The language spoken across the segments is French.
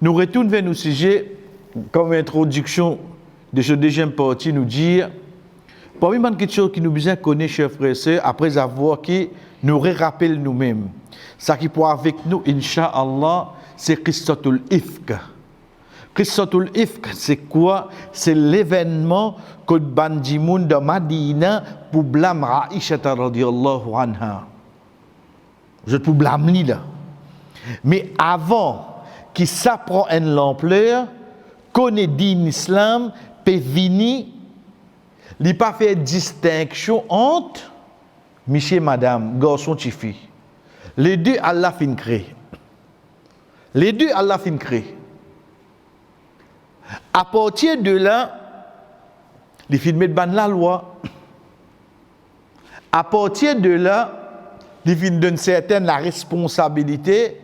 Nous retournons vers nos sujets, comme introduction de ce deuxième partie, nous dire, parmi quelque chose qui nous besoin connaître, chers frères et sœurs, après avoir qui nous rappelle nous-mêmes, ça qui pour avec nous, Inch'Allah, c'est Qissatul Ifk. Qissatul Ifk, c'est quoi? C'est l'événement que Bandimoun de Madina pour blâmer Aïcha radiyallahu anha. Je peux blâmer là. Mais avant qu'il s'apprend une l'ampleur, qu'on ait dit l'islam, peut venir, il n'a pas fait distinction entre monsieur et madame, garçon et fille. Les deux, Allah fin créé. Les deux, Allah fin créé. À partir de là, les films de la loi. À partir de là, les films donnent certaine la responsabilité.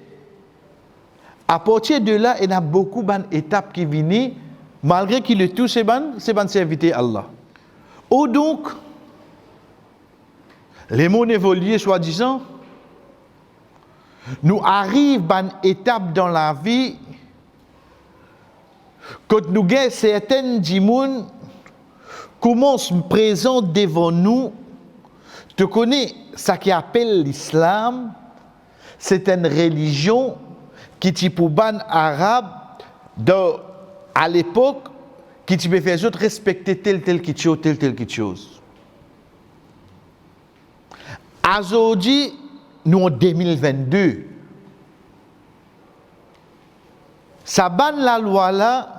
À partir de là, il y a beaucoup d'étapes qui viennent, malgré qu'il est tout, c'est ban serviteur Allah. Ou donc, les mots évoluent, soi-disant, nous arrivons à une étape dans la vie, quand nous avons certaines djimoun commencent à présenter devant nous, tu connais ce qui appelle l'islam, c'est une religion qui est pour ban arabe à l'époque qui te fait faire respecter tel chose. Aujourd'hui, nous en 2022, ça ban la loi là,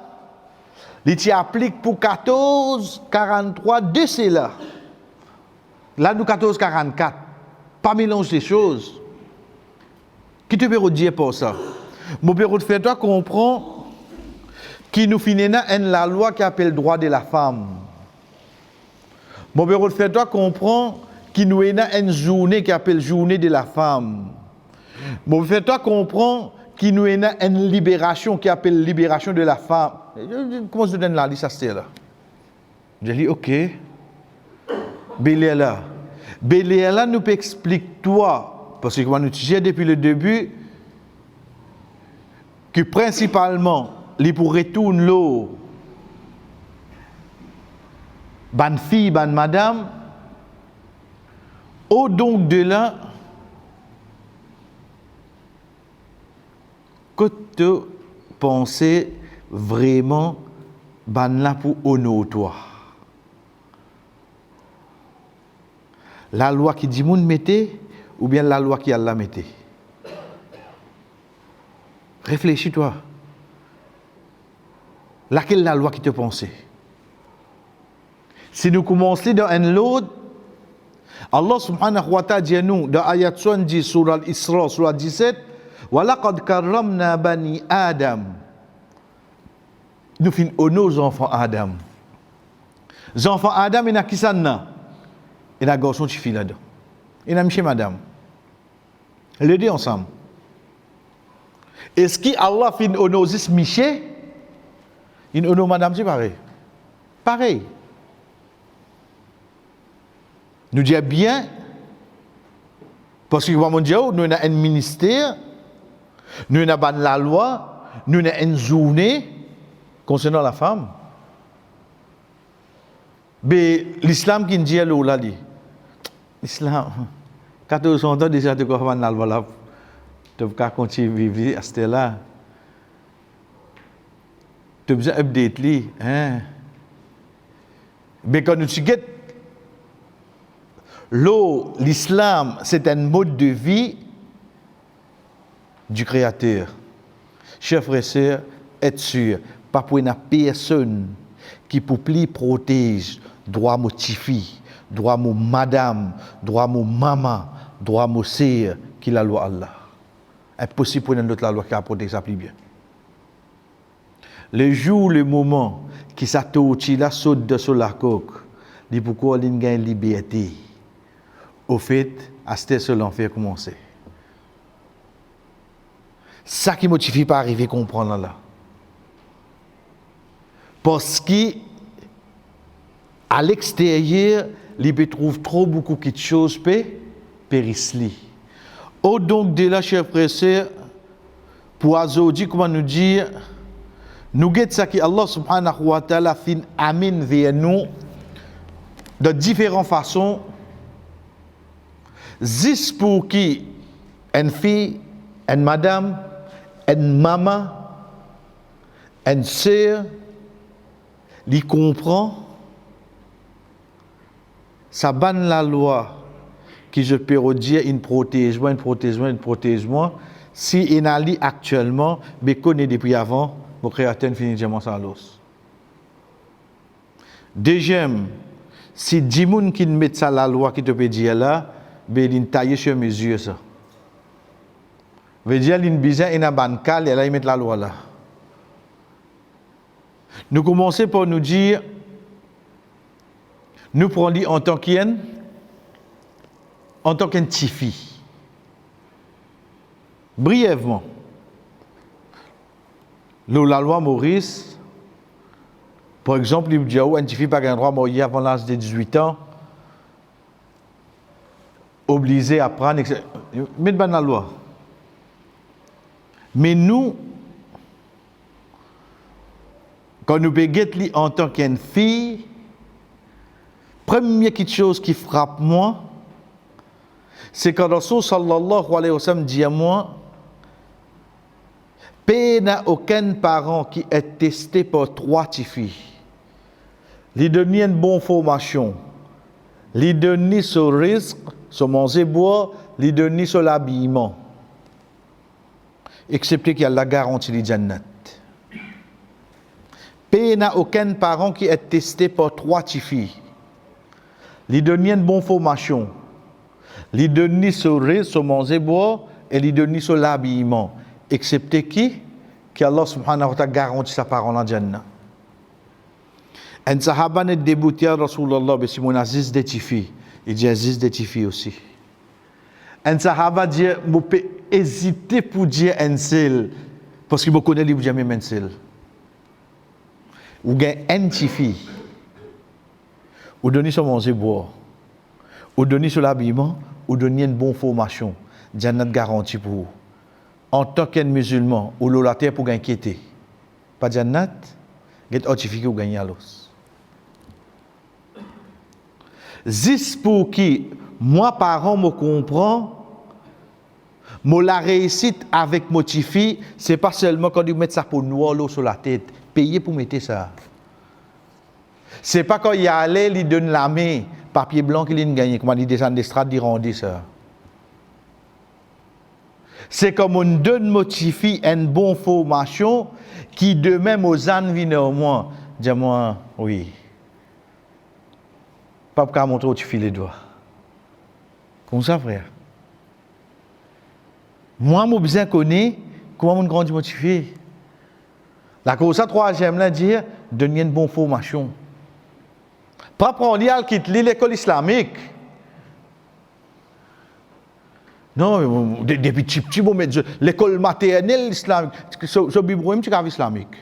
il t'y applique pour 1443 de cela. Là, nous 1444. Pas mélange des choses. Qui te peut dire pour ça? Mon père, fais-toi comprendre qui nous finit la loi qui appelle le droit de la femme. Mon père, fais-toi comprendre qui nous est une journée qui appelle journée de la femme. Mon père, fais-toi comprendre qui nous est une libération qui appelle libération de la femme. Comment je donne la liste à ce là? J'ai dit, ok. Béléa là nous peut expliquer toi, parce que nous disons depuis le début, que principalement, les pour retourner l'eau, ban fille, ban madame, au donc de là, que tu pensais vraiment ban là pour honorer toi. La loi qui dit moun mettez ou bien la loi qui Allah mettez. Réfléchis-toi. Laquelle la loi qui te pensait? Si nous commençons dans un lot, Allah subhanahu wa ta'ala dit nous dans ayat 70 surah Al-Isra, surah 17, وَلَقَدْ كَرَّمْنَا بَنِي Adam. Nous finissons nos enfants Adam. Les enfants Adam, il y a qui ça? Il y a un garçon qui fait là-dedans. Il y a monsieur madame. Les deux ensemble. Est-ce qu'Allah fait honor à monsieur? Il honor madame, c'est pareil. Pareil. Nous disons bien, parce que nous avons un ministère, nous avons la loi, nous avons une journée concernant la femme. Mais l'islam qui dit là, l'islam, 14 ans déjà de quoi la loi là, tu peux continuer à vivre à ce là. Tu as besoin d'update li, hein. Mais quand nous disons l'islam, c'est un mode de vie du Créateur. Chers frères et sœurs, être sûr, pas pour une personne qui pour plus protège droit mon fille, droit mon madame, droit mon maman, droit mon sœur, qui la loi Allah. Impossible pour une autre la loi qui a protégé ça plus bien. Le jour, le moment qui s'attouche là saute de sur la coque, dit pourquoi il gagne liberté. Au fait, à ce que l'enfer commencer. Ça qui ne motive pas à arriver à comprendre là. Parce que à l'extérieur, il peut trouver trop beaucoup de choses périsli. Au donc de là, chers frères et sœurs, pour aujourd'hui, comment nous dire, nous guette ça qui Allah subhanahu wa ta'ala fin amène vers nous de différentes façons, juste pour qui une fille, une madame, une maman, une sœur, lui comprend, ça banne la loi qui je peux dire, une protège-moi, si il a li actuellement, mais connaît depuis avant, mon créateur finit de manger l'os. Deuxième, si 10 personnes qui mettent ça la loi qui te peut dire là, ben il taille sur mes yeux ça. Veut dire il besoin une bancal et là il met la loi là. Nous commençons par nous dire, nous prenons en tant qu'un petit fille. Brièvement, la loi Maurice, par exemple, il dit que un petit fille n'a pas le droit de mourir avant l'âge de 18 ans, obligé à prendre, etc. Mettez dans la loi. Mais nous, quand nous payons en tant qu'une fille, première chose qui frappe moi, c'est quand Rasul sallallahu alayhi wa sallam dit à moi, il n'y a aucun parent qui est testé par 3 petites filles. Il donne une bonne formation, il donne sur le risque, sur manger boire, il donne sur l'habillement. Excepté qu'il y a la garantie de Jannat. Il n'y a aucun parent qui est testé par 3 petites filles. Il donne une bonne formation, il donne sur le risque, sur manger boire, et il donne sur l'habillement. Excepté qui Allah subhanahu wa ta'ala garantit sa parole en Jannah. Un sahaba n'est débouté à Rasulullah, mais si mon aziz des filles, il dit aziz des filles aussi. Un sahaba dit, je peux hésiter pour dire un seul, parce qu'il me connaît, il ne dit jamais un seul. Ou bien un petit fille, ou donner sur manger boire, ou donner sur l'habillement, ou donner une bonne formation. Jannah garantit pour vous. En tant qu'un musulman, ou la terre pour inquiéter. Pas de Jannat, il y a autre fille qui gagne à l'os. Juste pour qui, moi, parent, me comprend, moi, la réussite avec mon petit fille, c'est pas seulement quand ils mettent ça pour noir l'eau sur la tête, payer pour mettre ça. C'est pas quand il y a allé, il donne la main, papier blanc qu'il a gagné, comment il descend des strates, il rendit ça. C'est comme on donne motifi une bonne formation qui de même aux ânes viennent au moins. Dis-moi, oui. Pas pour montrer où tu files les doigts. Comme ça, frère. Moi, je besoin connaître comment on grandit motivé. La cause ça, troisième, là, dire, donner une bonne formation. Pas prendre l'école islamique. Non, depuis petit, l'école maternelle islamique, ce biberon, c'est islamique.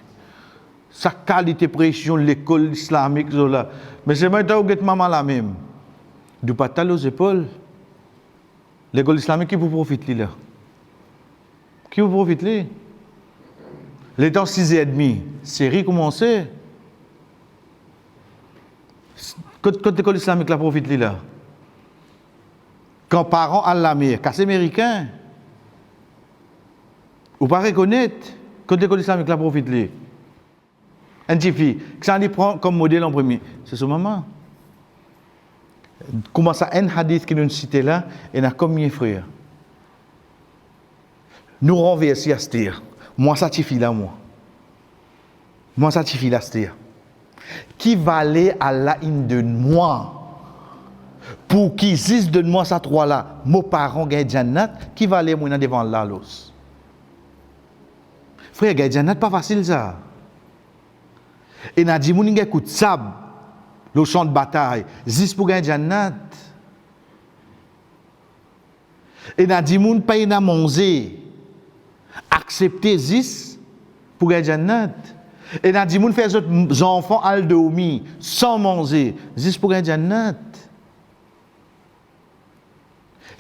Sa qualité pression, l'école islamique, là. Mais c'est maintenant que maman la même. Du patal aux épaules. L'école islamique, qui vous profite là? Qui vous profite là? L'état 6h30, série commencée. Quand l'école islamique la profite là? Quand parents à la mer, c'est américain. Ou pas reconnaître que l'école islamique la profite là. Un petit fille, que ça lui prend comme modèle en premier, c'est son maman. Comment ça, un hadith qui nous cite là, il y a combien de frères? Nous renverser à ce dire. Moi, ça t'y fille là, moi. Moi, ça t'y fille là, c'est-à-dire. Qui valait Allah de moi? Pour qu'ils disent de moi ça trois là, mes parents gagnent Jannat, qui va aller moi devant Allah l'os. Frère, gagnent Jannat pas facile ça. Et n'a dit moun gagne coup de sable, le champ de bataille, juste pour gagner Jannat. Et n'a dit moun pas na manger, accepter juste pour gagner Jannat. Et n'a dit moun faire des enfants al dormir sans manger, juste pour gagner Jannat.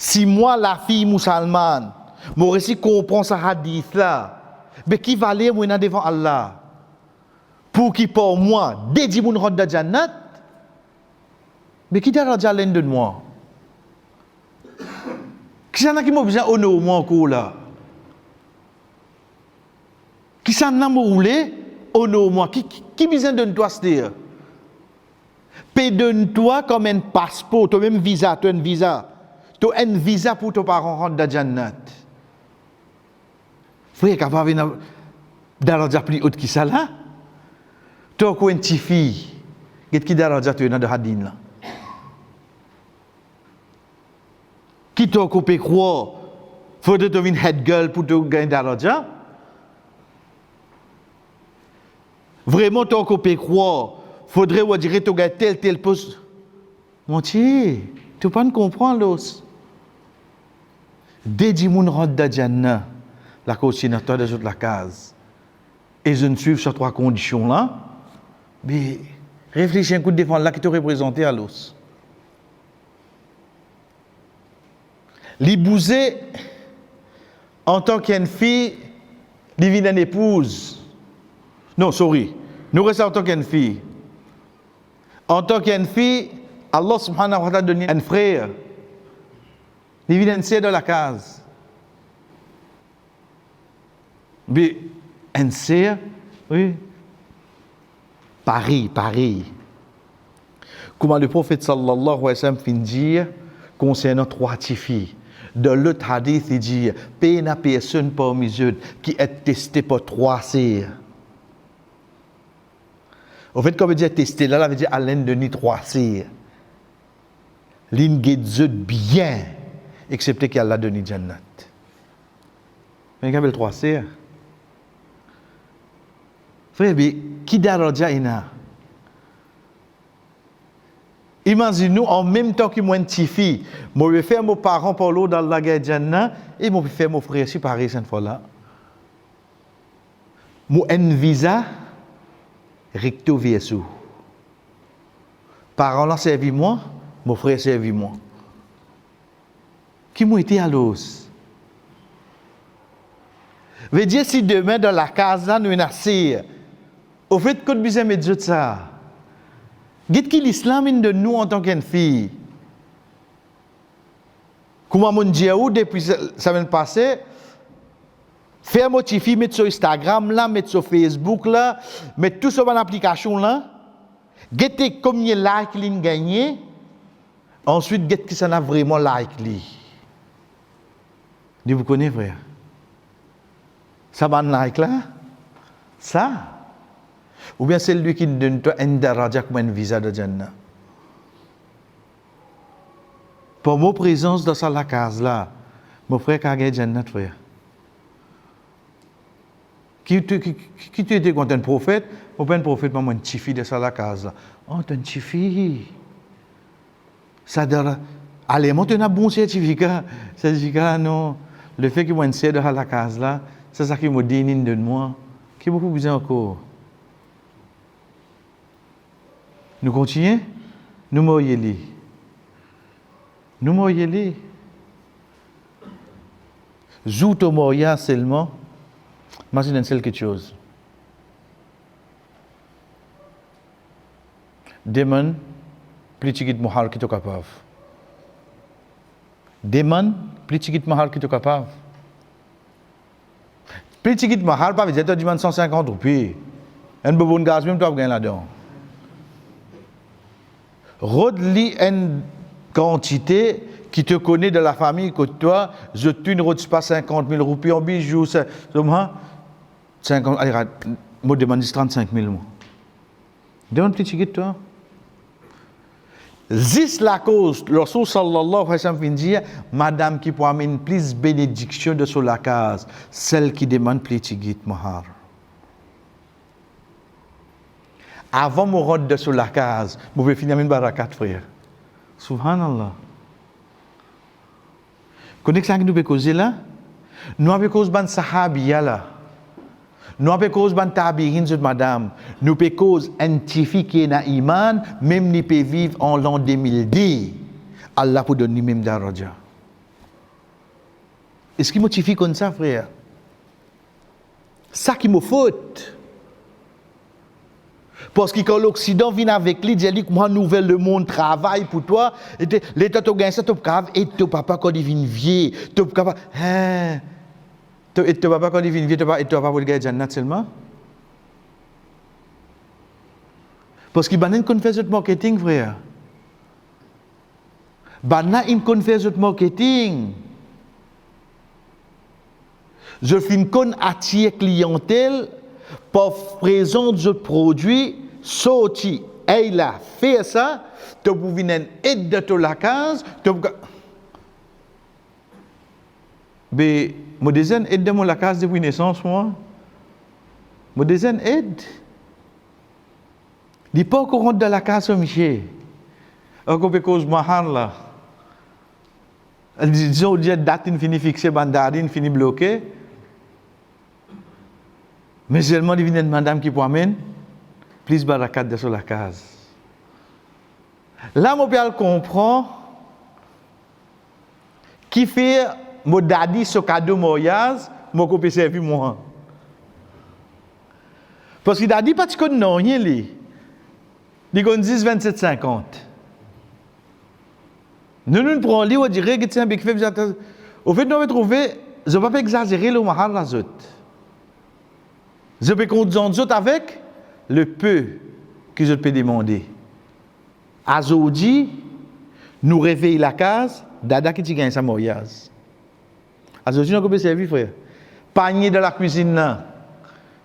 Si moi, la fille musulmane, moi aussi comprends ce hadith là, mais qui va aller moi devant Allah pour qui pour moi dédie mon route de Jannat, mais qui daraja l'un de moi? Qui s'en a qui m'a besoin d'honneur moi encore là? Qui s'en a m'a roulé honneur moi? Qui besoin de toi se dire? Paye donne-toi comme un passeport, toi même visa, tu as un visa. Tu as un visa pour ton parent rentrer dans Jannat. Frère, capable daraja plus haute qui ça là? Tu as une petite fille, qui daraja tu es dans le hadin là. Qui t'a coupé croire, faudrait te une head girl pour te gagner daraja? Vraiment t'as coupé croire, faudrait ou dire te gagner tel poste. Mon Dieu, tu peux pas comprendre l'os. Dès que mon rentre dans Jannah, la coordinateur des autres la case, et je ne suis sur trois conditions là, mais réfléchis un coup de défense là qui te représenté à l'os. L'épouser en tant qu'une fille, divine une épouse. Non, sorry. Nous restons en tant qu'une fille. En tant qu'une fille, Allah subhanahu wa ta'ala donne un frère. Divine un sœur dans la case. Mais un sœur, oui. Pareil. Comment le prophète sallallahu alayhi wa sallam finit dire concernant trois filles. Dans l'autre hadith, il dit, paye na personne parmi eux qui est testé par trois sœurs. En fait, comme il dit testé, là, ça veut dire à l'un de nous trois sœurs. L'une guide bien, excepté qu'elle a donné Jannat. Mais il y a trois sœurs. Frère, qui daraja ina? Imaginez-nous, en même temps que moi, une petite fille, je vais faire mes parents pour l'eau dans la guerre Jannah, et je vais faire mon frère aussi pareil cette fois-là. Moi, un visa, recto verso. Parents là servi moi, mon frère servi moi. Qui m'a été à l'os? Veut dire si demain dans la case là, nous sommes assis, au fait, que besoin de dire ça? Qu'est-ce que l'islam de nous en tant qu'une fille? Comment mon Dieu, depuis la semaine passée, faire mon petit fille, mettre sur Instagram là, mettre sur Facebook là, mettre tout sur mon application là, qu'est-ce combien de likes il a gagné, ensuite qu'est-ce que ça a vraiment like lui. Vous connaissez frère? Ça va like là? Ça? Ou bien c'est lui qui donne toi un daraja comme un visa de Jannah. Pour mon présence dans la case là, mon frère a gagné Jannah, frère. Qui tu étais quand un prophète? Ou bien un prophète, moi, une petite fille de la case là. Oh, t'es une petite fille. Ça donne. Allez, moi, tu as un bon certificat. Certificat, non. Le fait que moi, une sœur de la case là, c'est ça qui me dénigre de moi. Qui beaucoup besoin encore? Nous continuons? Nous mourons. Nous mourons. Joue au moria seulement. Imagine une seule quelque chose. Demande, plus tu quittes mohar qui tu capable. Demande, plus tu quittes mohar qui tu capable. Plus tu quittes mohar, pas veut dire que tu demandes 150 roupies. Un bon gaz, même tu vas gagner là-dedans. Rodli une quantité qui te connaît de la famille que toi, je ne te pas 50 000 roupies en bijoux, c'est 50, allez, moi demande 35 000 mois. Demande petit chiquit toi. Zis la cause, le Rasul sallallahu alayhi wa sallam dit, madame qui peut amener plus bénédiction de sur la case, celle qui demande plus chiquit mahar. Avant mon rôle de sur la case, je vais finir une barakat, frère. Subhanallah. Connaissez ce que nous pouvons causer là? Nous avons cause ban sahabiya là. Nous avons cause ban tabi'in de madame. Nous avons cause antifique na iman, même ni peut vivre en l'an 2010. Allah pour donner même daraja. Est-ce qu'il motive comme ça, frère? Ça qui me faute. Parce que quand l'Occident vient avec lui, il dit que moi, nouvelle le monde travaille pour toi. L'État te gagne ça, tu peux et ton papa quand il vient vieux, tu peux pas. Et ton papa quand il vient vieux, tu peux pas pour le gars Jannat seulement. Parce qu'il y a une fait de marketing, frère. Il y fait de marketing. Je finis qu'on attire clientèle pour présenter de produits sortis. Et il a fait ça, tu peux venir aider de la case, tu peux. Mais, je désire aider de la case depuis naissance, moi. Je désire aide. Il n'est pas encore rentré dans la case, Michel. Encore parce que je m'en là. Disons, il y a une date fixée, bandadine fini bloquée. Mais seulement il vient de madame qui peut amener plus barakat de sur la case. Là, mon père comprend qui fait mon daddy ce cadeau mariage, mon copain servi moi. Parce que daddy pas de non rien li. Il a 10 27 50. Nous prenons li on dirait que c'est un big fait au fait nous trouver je ne vais pas exagérer le mahal la zot. Je peux compter avec le peu que je peux demander. Aujourd'hui, nous réveillons la case, dada qui gagne sa mariage. Aujourd'hui, nous avons servi, frère. Panier de la cuisine, là.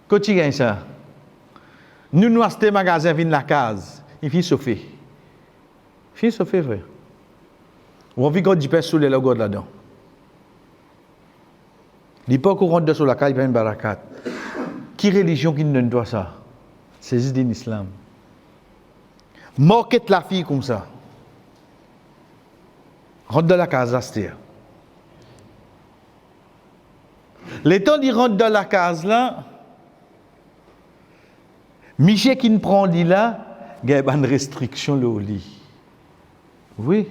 Quand tu gagnes ça? Nous achetons un magasin, vient la case. Il finit sauver. Il finit sauver, frère. On vit quand du pain sous les logos là-dedans. Il n'est pas au courant de sur la case, il y a une barakat. Qui religion qui nous donne toi ça? C'est juste l'islam. Moquette la fille comme ça. Rentre dans la case, Astir. Le temps d'y rentre dans la case là, Michel qui ne prend dit là, il y a une restriction au lit. Oui.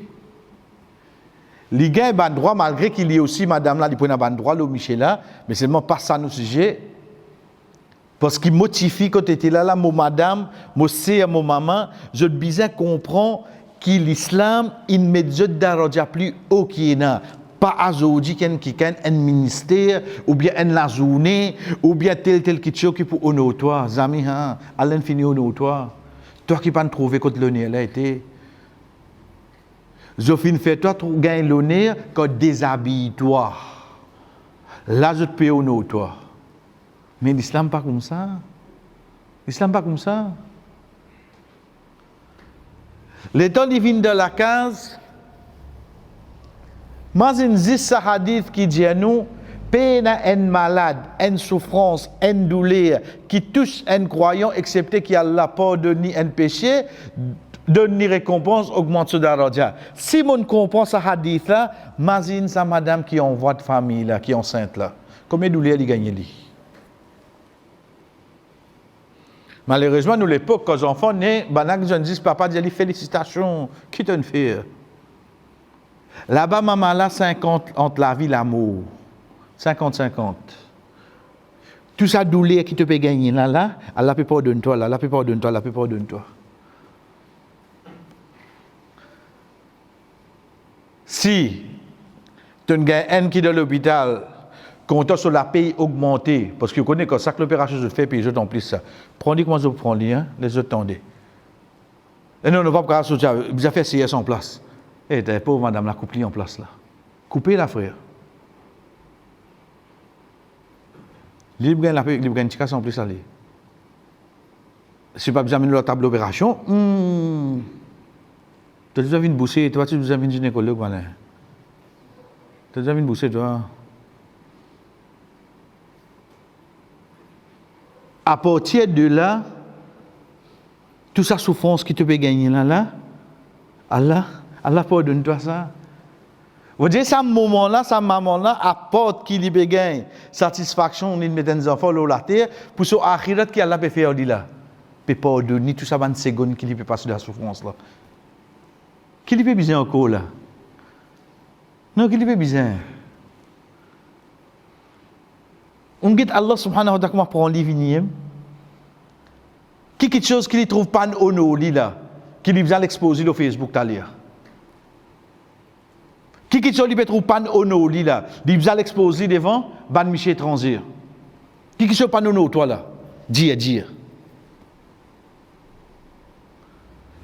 Les gars ont un droit, malgré qu'il y ait aussi madame là, il prend un droit, le Michel là, mais seulement pas ça nos sujets. Parce qu'il motive quand tu étais là, mon madame, mon sœur, mon maman, je bien comprends que l'islam, il ne met de plus haut qu'il y a. Pas aujourd'hui qui a un ministère, ou bien une journée, ou bien tel qui t'occupe pour honorer toi. Zami, allez finir honorer toi. Toi qui pas trouvé quand l'honneur là été. Je finis faire toi, tu gagnes l'honneur quand déshabille toi. Là, je te paye honorer toi. Mais l'islam pas comme ça. L'islam pas comme ça. Les temps divins de la case, mais il existe un hadith qui dit à nous, peine un malade, une souffrance, une douleur qui touche un croyant, excepté qu'il a la pardonné un péché, donne ni récompense, augmente ce daraja. Si on comprend ce hadith là, imagine sa madame qui envoie de famille là, qui est enceinte là. Combien de douleurs il gagne lui? Malheureusement, nous, l'époque, quand les enfants naissent, je dis, papa dit, félicitations, qui te fait? Là-bas, maman, là, 50 entre la vie et l'amour. 50-50. Tout ça douleur qui te peut gagner, là, Allah peut pardonner toi, là, Allah peut pardonner toi, Allah peut pardonner toi. Si tu as un qui est dans l'hôpital, comptant sur la paye augmentée, parce que vous connaissez que ça que l'opération se fait, puis je t'en plus ça. Prenez comment je prends les autres tendez. Et non, on ne va pas faire vous avez fait CS en place. Eh, t'es pauvre madame, la coupe en place là. Coupez la frère. Libre gagne la paye, libre gagne en plus aller. Si pas besoin de la table d'opération, tu as déjà vu une boussée, toi tu as déjà vu une gynécologue, voilà. Tu as déjà vu une boussée, toi. À partir de là, toute sa souffrance qui te peut gagner là, Allah pardonne-toi ça. Vous dites, ce moment-là, ce maman-là, apporte qui lui peut gagner satisfaction, on met des enfants sur la terre, pour ce akhirat qui Allah peut faire là. Peut pardonner tout ça, 20 secondes qui lui peut passer de la souffrance là. Qui lui peut besoin encore là? Non, qui lui peut besoin? On dit Allah subhanahu wa ta'ala comment prend livre qui quelque chose qui ne trouve pas en honneur là, qui lui besoin l'exposer au Facebook t'aller. Qui quelque chose qui ne trouve pas en honneur là, lui besoin l'exposer devant ban Michel étranger. Qui quelque chose pas en honneur toi là, dire.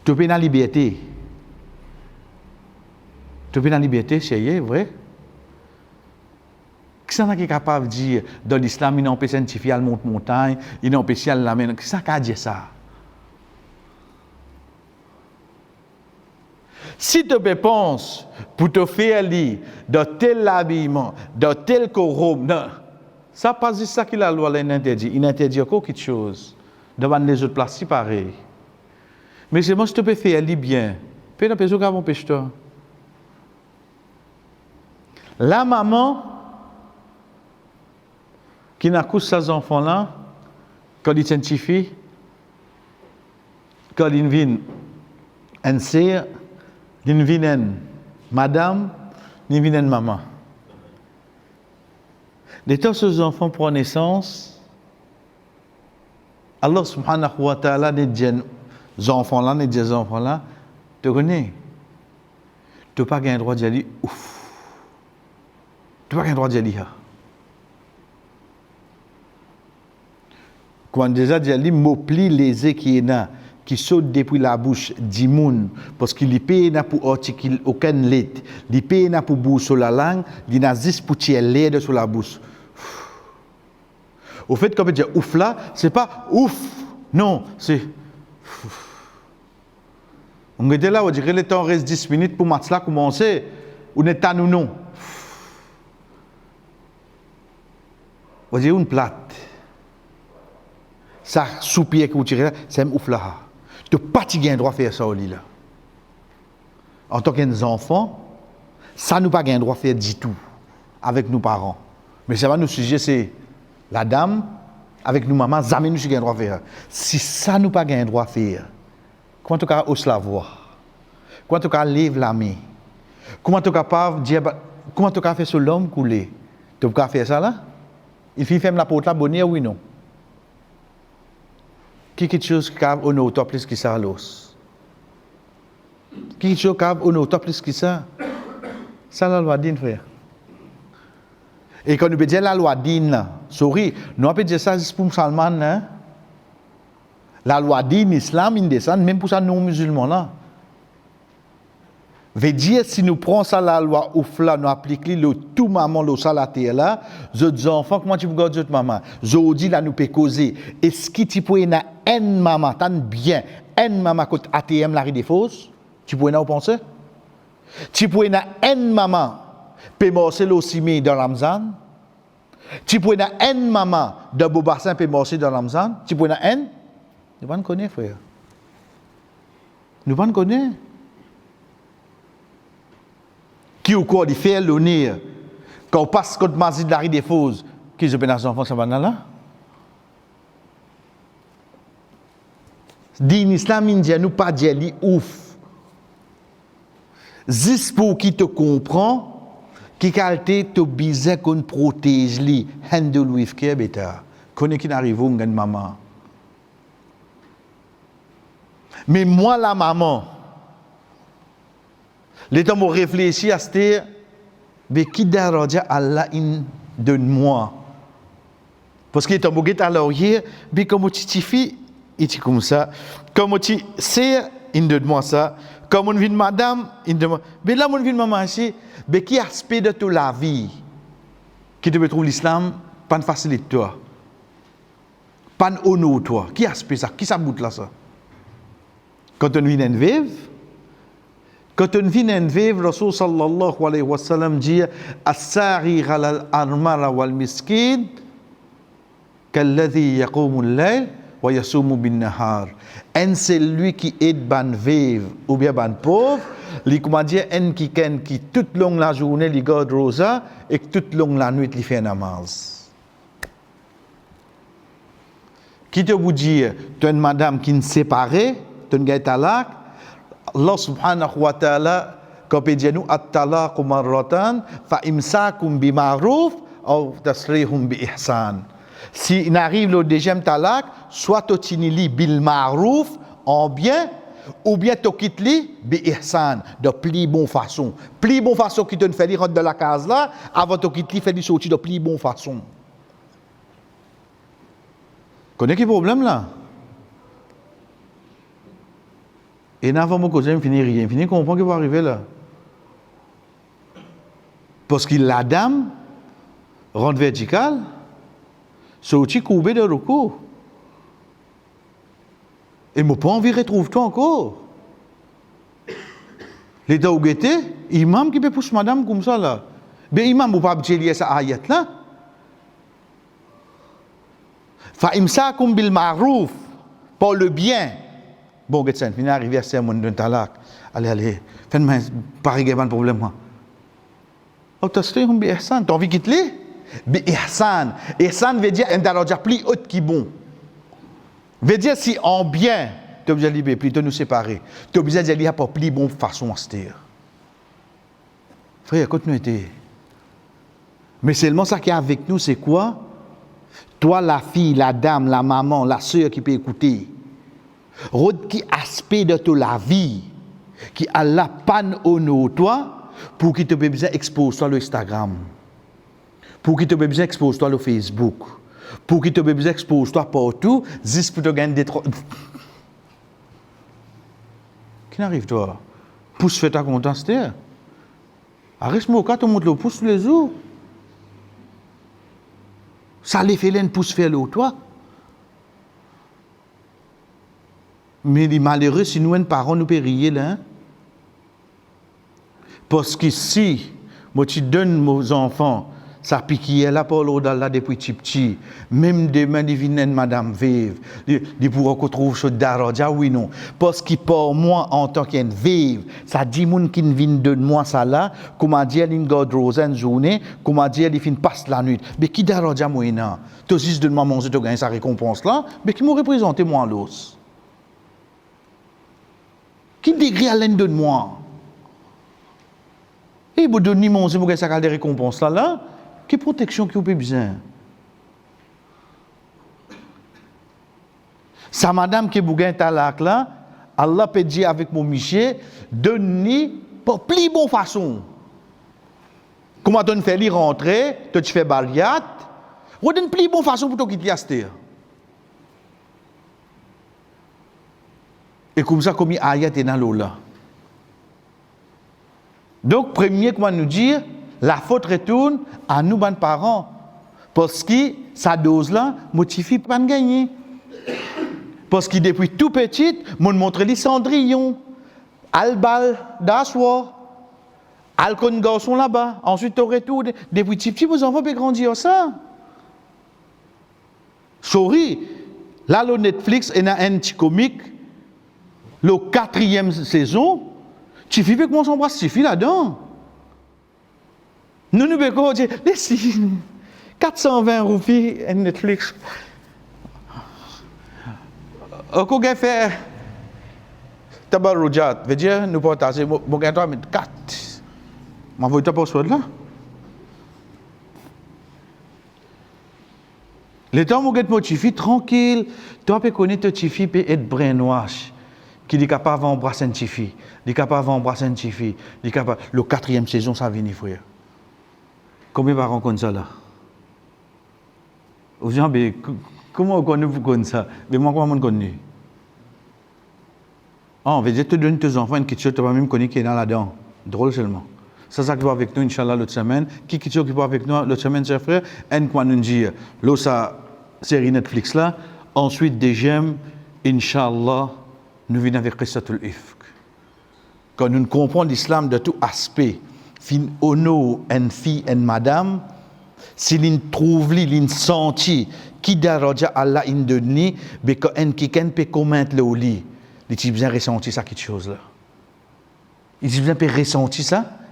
Tu peux dans la liberté. Tu peux dans la liberté, c'est vrai. Qui est capable de dire dans l'islam, il n'a pas scientifique à monter montagne, il n'a pas spécial à la main. Qui est capable de dire ça? Si tu penses pour te faire lire dans tel habillement, dans tel robe, ça pas juste ça que la loi l'interdit. Il interdit encore quelque chose. Devant les autres places, c'est pareil. Mais c'est moi si tu peux faire lire bien. Puis tu peux pas empêcher toi. La maman qui n'accouche ses enfants-là, quand il scientifie, quand il vient un sœur, il vient une madame, il vient une maman. Dès que ces enfants prennent naissance, Allah subhanahu wa ta'ala dit aux enfants-là, tu connais, tu n'as pas le droit de dire ouf. Tu n'as pas le droit de dire. Quand déjà dit m'oublie les qui sautent depuis la bouche d'Imoun, parce qu'il y paye pour articuler aucun lait, il paye pour bouche sur la langue, il n'a juste pour tirer l'air sur la bouche. Au fait, quand on dit ouf là, c'est pas ouf, non, c'est. On était là, on dirait le temps reste 10 minutes pour match là commencer, on est à nous non. On dirait une plate. Ça soupir que vous tirez là, c'est un ouf là. Tu n'as pas le droit de faire ça au lit là. En tant qu'enfants, ça nous pas le droit de faire du tout avec nos parents. Mais ça va nous sujet, c'est la dame avec nos mamans, jamais nous pas le droit de faire. Si ça nous pas le droit de faire, comment tu as hausse la voix? Comment tu as lève la main? Comment tu es capable de dire, comment tu as fait sur l'homme couler? Tu peux faire ça là? Il faut faire la porte là, bonne oui non? Quelque chose qui a honneur toi plus que ça l'os. Quelque chose qui a honneur toi plus que ça. Ça la loi din frère. Et quand nous peut dire la loi din là, sorry, nous peut dire ça juste pour musulman hein. La loi din islam il descend même pour ça non musulmans là. Veut dire si nous prenons ça la loi ouf là nous appliquons le tout maman le ça la terre là, les enfants comment tu peux garder votre maman. Jodi là nous peut causer. Est-ce que tu peux na un maman tan bien, un maman côté ATM la rue des Fosses, tu peux na penser? Tu peux na un maman peut marcher le ciment dans l'Amzan. Tu peux na un maman de Beaubassin peut marcher dans l'Amzan. Tu peux na un? Nous pas connaître frère. Nous pas connaître. Qui au corps de faire l'honneur quand on passe contre Mazid de la rue des Fosses, qui je peux les enfants ça va là? Din islam indien nous pas dire li ouf. Juste pour qui te comprend, qui qualité te bizarre qu'on protège li, handle with care beta. Connais qui n'arrive où gagne maman. Mais moi la maman l'état me réfléchir à ce mais qui daraja Allah in donne-moi. Parce que l'état me guette à l'oreille, mais comme tu fais, il dit comme ça, comme tu sais, il donne-moi ça, comme on vient madame, il donne-moi. Mais là, on vient maman ici, mais qui aspect de toute la vie, qui te trouve l'islam, pas de facilité toi, pas d'honneur toi, qui aspect ça, qui ça bout là ça? Quand on vient vivre, quand on vient vivre, Rasul sallallahu alayhi wa sallam dit as-sari ala al-armara wal miskin kalladhi yaqumu al-layl wa yasumu bin-nahar. Un c'est lui qui aide ban vivre ou bien ban pauvre, li comment dire un qui toute longue la journée li garde rosa et toute longue la nuit li fait namaz. Qui te vous dire, tu es une madame qui ne séparée, tu es une talak, Allah subhanahu wa ta'ala, quand il dit nous at-talaqu marratan fa imsakum bima'ruf ou tasrihum bi ihsan. Si il arrive le deuxième talak, soit tu tinili bil ma'rouf en bien, ou bien tu quittes li bi ihsan, de plus bonne façon. Plus bonne façon qui te fait li rentrer dans la case là, avant tu quittes li fait li sortir de plus bonne façon. Connais quel problème là? Et n'avant mon cousin, finit rien, finit comprendre qu'il va arriver là. Parce que la dame rentre verticale, sorti courbé de recours. Et moi pas envie de retrouver toi encore. L'état où était, imam qui peut pousser madame comme ça là. Mais imam ou pas habitué à ça ayat là. Fa imsakum bil ma'ruf, pour le bien. Bon, Getsen, finit arrivé à sermon d'un talak. Allez, faites-moi pas régler un problème. Oh, t'as bi ihsan, t'as envie de quitter? Bi ihsan. Ihsan veut dire un daraja plus haut qui bon. Veut dire si en bien, tu es obligé de libérer, puis de nous séparer. Tu es obligé de dire pour plus bonne façon à se dire. Frère, continue. Mais seulement ça qui est avec nous, c'est quoi? Toi, la fille, la dame, la maman, la sœur qui peut écouter. Rod qui aspect de toute la vie, qui a la panne au nom toi, pour qu'il te besoin expose toi le Instagram, pour qu'il te besoin expose toi le Facebook, pour qu'il te besoin expose toi partout, juste pour te gagner des trois. Qui n'arrive toi? Pousse fait ta contence terre. Arrête moi quand tu montes le pouce tous les jours. Ça les fait l'un pousse faire le toi. Mais les malheureux, si nous, les parents, nous périons là. Parce que si, moi, tu donnes aux enfants, ça pique là pour l'autre là depuis petit, même demain, ils viennent, madame, vive, ils pourront retrouver ce daraja, oui, non. Parce que pour moi, en tant qu'un vive, ça dit, moun qui vient de moi, ça là, comment dire, ils gardent rose une journée, comment dire, ils passent la nuit. Mais qui daraja, moi, non. Tu dis, de moi, manger, tu gagnes sa récompense là, mais qui m'a représenté, moi, l'os. Qui dégré à l'aide de moi? Et vous donnez mon Dieu pour gagner sa récompense là, quelle protection qui vous avez besoin? Sa madame qui vous gagne talak là, Allah peut dire avec mon Michel, donne-ni pour plus bonne façon. Comment tu fais lui rentrer, tu fais bariat, ou donne plus bonne façon pour toi quitter Aster. Et comme ça, comme il ayat est dans l'eau là. Donc, premier, comment nous dire, la faute retourne à nous, les parents. Parce que sa dose là, motifie pas de gagner. Parce que depuis tout petit, mon montre les cendrillons, albal d'assoir, alcon garçon là-bas. Ensuite, au retour, depuis petit, vos enfants peuvent grandir ça. Sorry, là, le Netflix, il y a un petit comique. La 4e saison, tu fais que moi j'embrasse tu fais là-dedans. Nous pouvons dire, laissez 420 roupies et Netflix. Quand on fait tabaroujat, veut dire, nous partager, mon gars, toi, 4. M'envoie-toi pour ce là. Le temps où tu fais tranquille, toi, tu connais que tu fais être brainwash. Qui est capable d'embrasser une fille, il est capable d'embrasser une fille, il est capable. Le 4e saison, ça vient, frère. Combien de parents connaissent ça là? Vous dites, comment on connaît vous connaissez ça? Mais moi, comment on connaît? On veut dire, tu donnes tes enfants une question, tu vas même connaître qui est dans là-dedans. Drôle seulement. C'est ça qui va avec nous, Inch'Allah, l'autre semaine. Qui va avec nous l'autre semaine, chers frères? Un quoi nous dire, l'autre série Netflix là. Ensuite, deuxième, Inch'Allah, nous venons avec Qissatul Ifk. Quand nous comprenons l'islam de tout aspect, fin ono, une fille, une madame, si nous trouvons, nous sentons, qui daraja Allah in donne, mais quand un quelqu'un peut commenter le lit, il a besoin de ressentir ça quelque chose là. Il a besoin de ressentir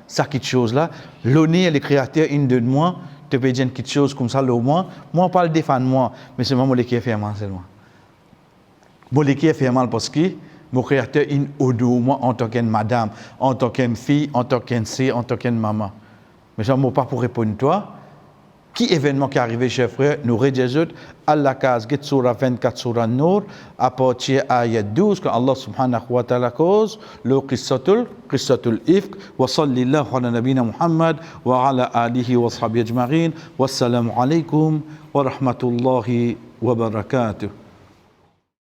ça quelque chose là. L'honneur, le créateur in donne moi, tu peux dire quelque chose comme ça le moi. Moi on parle défendre moi, mais c'est moi qui ai fait mal seulement. Moi qui ai fait mal parce que mon créateur in odo moi en tant qu'une madame, en tant qu'une fille, en tant qu'une sœur, en tant qu'une maman. Mais ça ne m'a pas pour répondre toi. qui événement qui est arrivé, chers frères, nous redisons, Allah case, get surah 24, surah Nour, à partir de ayat 12, quand Allah subhanahu wa ta'ala cause, le qissatul ifk, wa sallallahu ala nabina Muhammad, wa ala alihi wa sahbihi ajma'in, wassalamu alaikum wa rahmatullahi wa barakatuh.